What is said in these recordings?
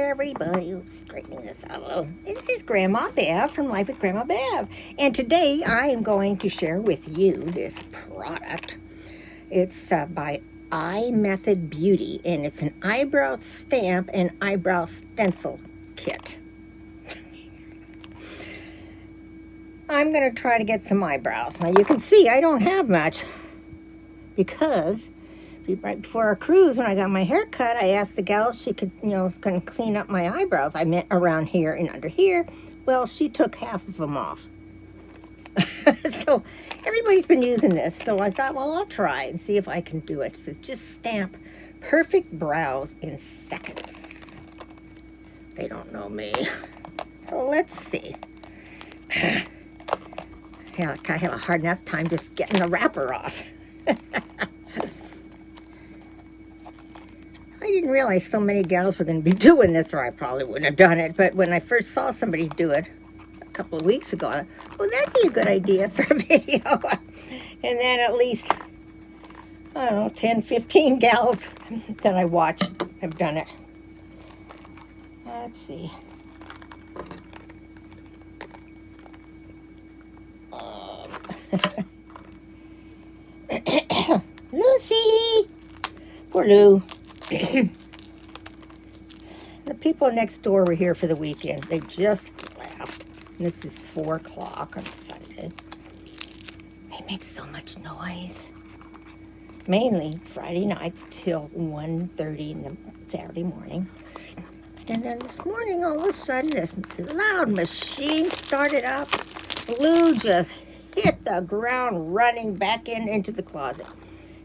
everybody. Oops, straightening this out a little. This is Grandma Bev from Life with Grandma Bev. And today I am going to share with you this product. It's by iMETHOD Beauty, and it's an eyebrow stamp and eyebrow stencil kit. I'm going to try to get some eyebrows. Now you can see I don't have much because right before our cruise, when I got my hair cut, I asked the gal if she could, kind of clean up my eyebrows. I meant around here and under here. Well, she took half of them off. So everybody's been using this. So I thought, well, I'll try and see if I can do it. It says just stamp perfect brows in seconds. They don't know me. So let's see. Yeah, I have a hard enough time just getting the wrapper off. I didn't realize so many gals were going to be doing this, or I probably wouldn't have done it. But when I first saw somebody do it a couple of weeks ago, I thought, well, that'd be a good idea for a video. And then at least, I don't know, 10, 15 gals that I watched have done it. Let's see. Lucy! Poor Lou. The people next door were here for the weekend. They just left. And this is 4 o'clock on Sunday. They make so much noise. Mainly Friday nights till 1:30 in the Saturday morning. And then this morning, all of a sudden, this loud machine started up. Lou just hit the ground running back into the closet.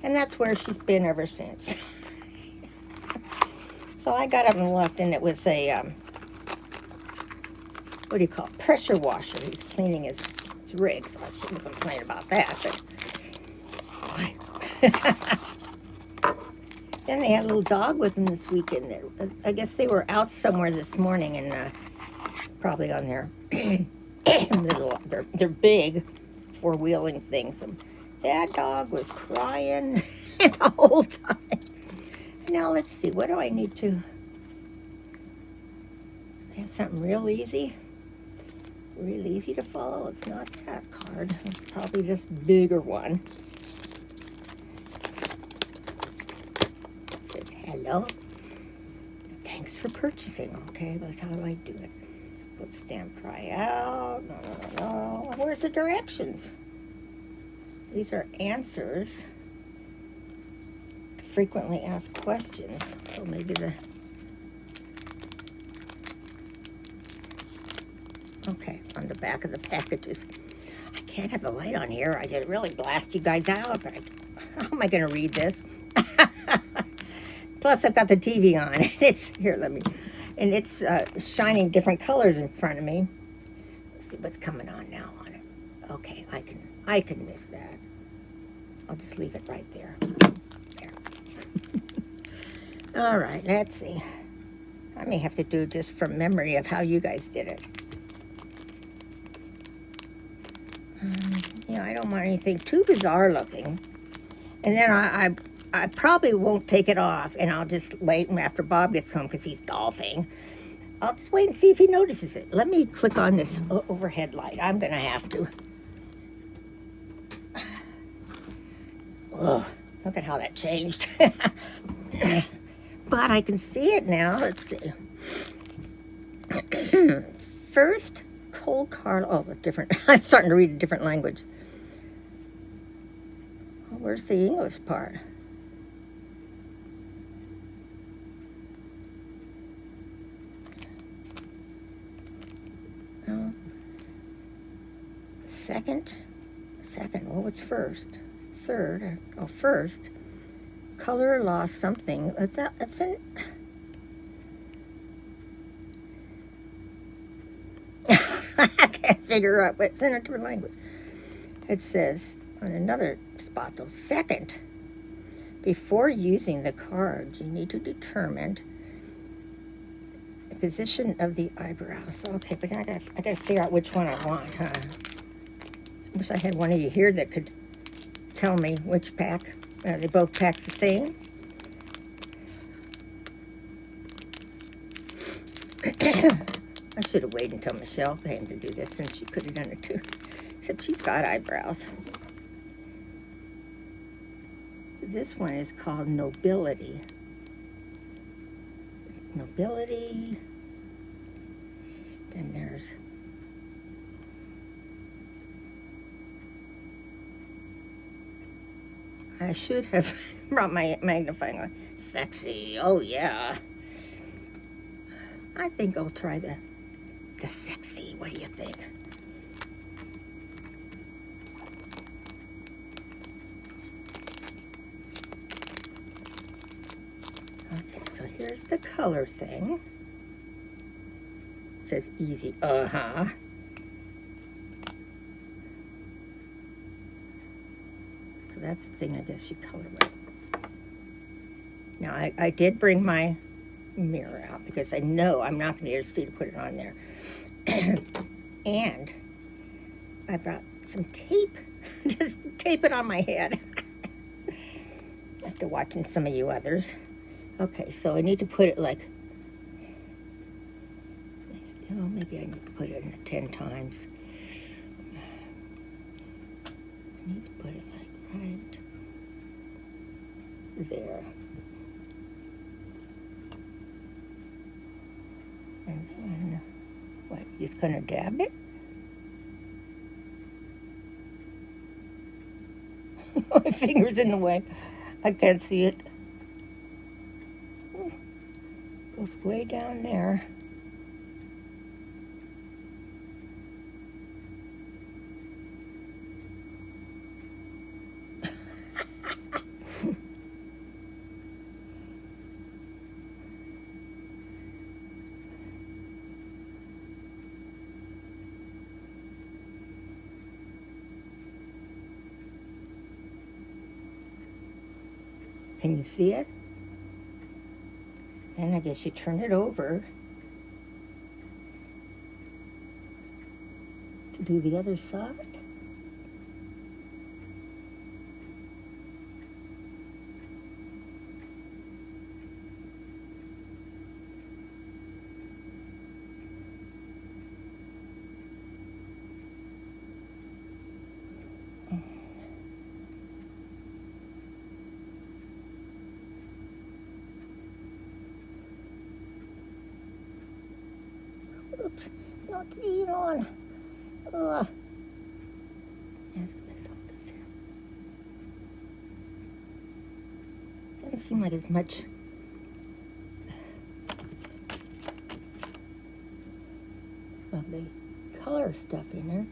And that's where she's been ever since. So I got up and looked, and it was a, what do you call it, pressure washer. He's cleaning his rig, so I shouldn't complain about that. But then they had a little dog with them this weekend. I guess they were out somewhere this morning, and probably on their they're big four-wheeling things. And that dog was crying the whole time. Now let's see, what do I need to have? Something real easy to follow. It's not that card. It's probably this bigger one. It says hello, thanks for purchasing. Okay, that's how do I do it? Put stamp try out. No. Where's the directions? These are answers. Frequently asked questions. So maybe okay, on the back of the packages. I can't have the light on here. I just really blast you guys out. But how am I going to read this? Plus, I've got the TV on. And it's shining different colors in front of me. Let's see what's coming on now on it. Okay, I can miss that. I'll just leave it right there. All right, let's see. I may have to do just from memory of how you guys did it. I don't want anything too bizarre looking. And then I probably won't take it off, and I'll just wait after Bob gets home because he's golfing. I'll just wait and see if he notices it. Let me click on this overhead light. I'm going to have to. Oh, look at how that changed. But I can see it now. Let's see. First, cold card. Oh, different. I'm starting to read a different language. Where's the English part? Second. What was first? Third. First. Color lost something. That's in. I can't figure out what's in a different language. It says on another spot, though, second. Before using the cards, you need to determine the position of the eyebrows. Okay, but I gotta figure out which one I want, huh? I wish I had one of you here that could tell me which pack. They both pack the same. I should have waited until Michelle came to do this, since she could have done it too. Except she's got eyebrows. So this one is called Nobility. Nobility. Then there's I should have brought my magnifying glass. Sexy. Oh yeah. I think I'll try the sexy. What do you think? Okay, so here's the color thing. It says easy. Uh-huh. So that's the thing, I guess you color with. Now, I did bring my mirror out because I know I'm not going to be able to see to put it on there. And I brought some tape. Just tape it on my head. After watching some of you others. Okay, so I need to put it like, oh, maybe I need to put it in 10 times. I need to put it like right there. And then, what, just gonna dab it? My finger's in the way. I can't see it. Ooh, goes way down there. Can you see it? Then I guess you turn it over to do the other side. Oops, not seeing on. Ugh. Doesn't seem like as much of the color stuff in there.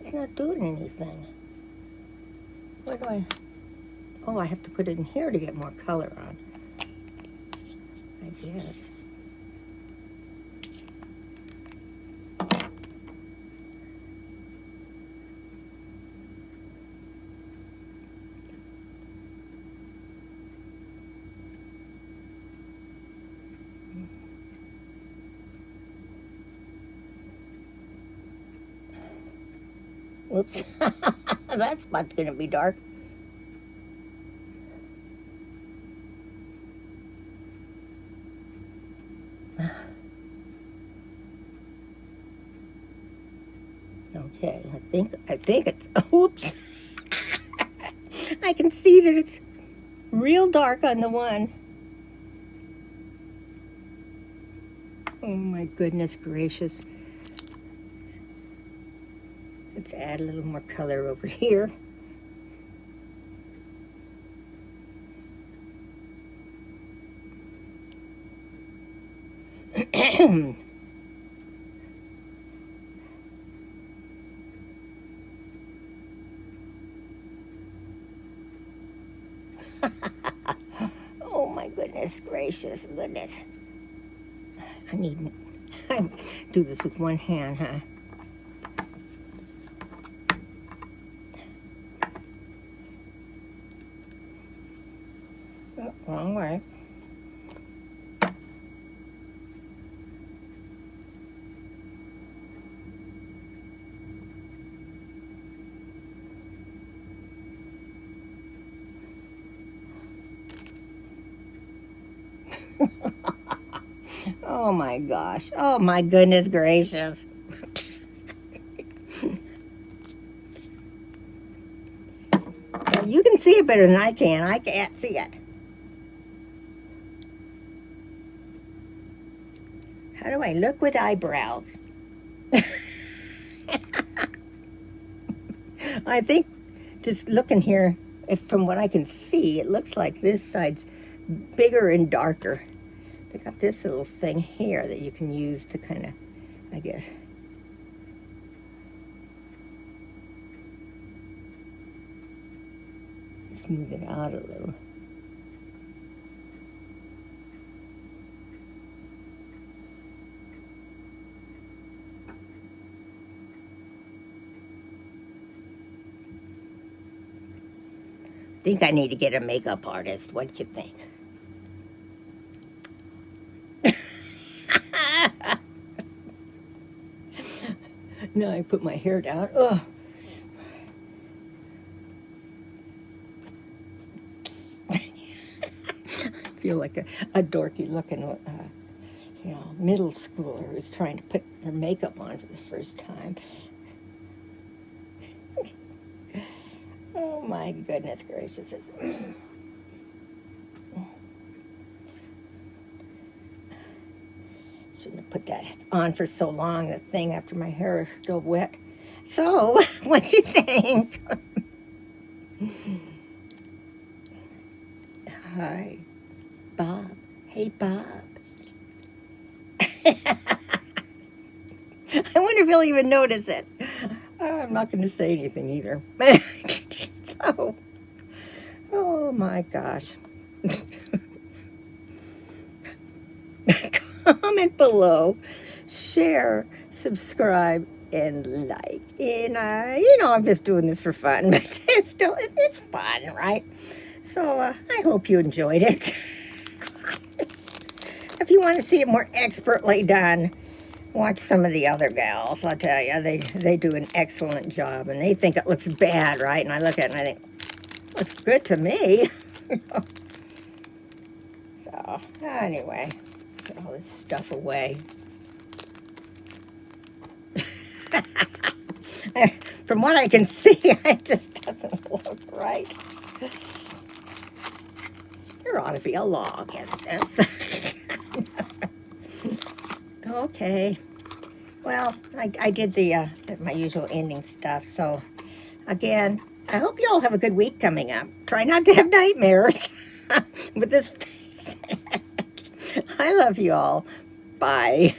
It's not doing anything. What do I... Oh, I have to put it in here to get more color on, I guess. Whoops. That spot's gonna be dark. Okay, I think it's, oops. I can see that it's real dark on the one. Oh my goodness gracious. Let's add a little more color over here. Oh my goodness gracious, goodness. I do this with one hand, huh? Oh, wrong way. Oh my gosh. Oh my goodness gracious. You can see it better than I can. I can't see it. How do I look with eyebrows? I think just looking here, if from what I can see, it looks like this side's bigger and darker. They got this little thing here that you can use to kind of, I guess. Smooth it out a little. I think I need to get a makeup artist. What do you think? Now I put my hair down. Oh. I feel like a dorky looking, middle schooler who's trying to put her makeup on for the first time. Oh my goodness gracious. Shouldn't have put that on for so long, that thing, after my hair is still wet. So, what you think? Hi, Bob. Hey, Bob. I wonder if he'll even notice it. I'm not going to say anything either. So, oh my gosh. Comment below, share, subscribe, and like. And I'm just doing this for fun, but it's fun, right? So I hope you enjoyed it. If you want to see it more expertly done, watch some of the other gals. I'll tell you, they do an excellent job, and they think it looks bad, right? And I look at it and I think, looks good to me. So anyway, put all this stuff away. From what I can see, it just doesn't look right. There ought to be a law against this. Okay. Well, I did my usual ending stuff. So, again, I hope you all have a good week coming up. Try not to have nightmares with this face. I love you all. Bye.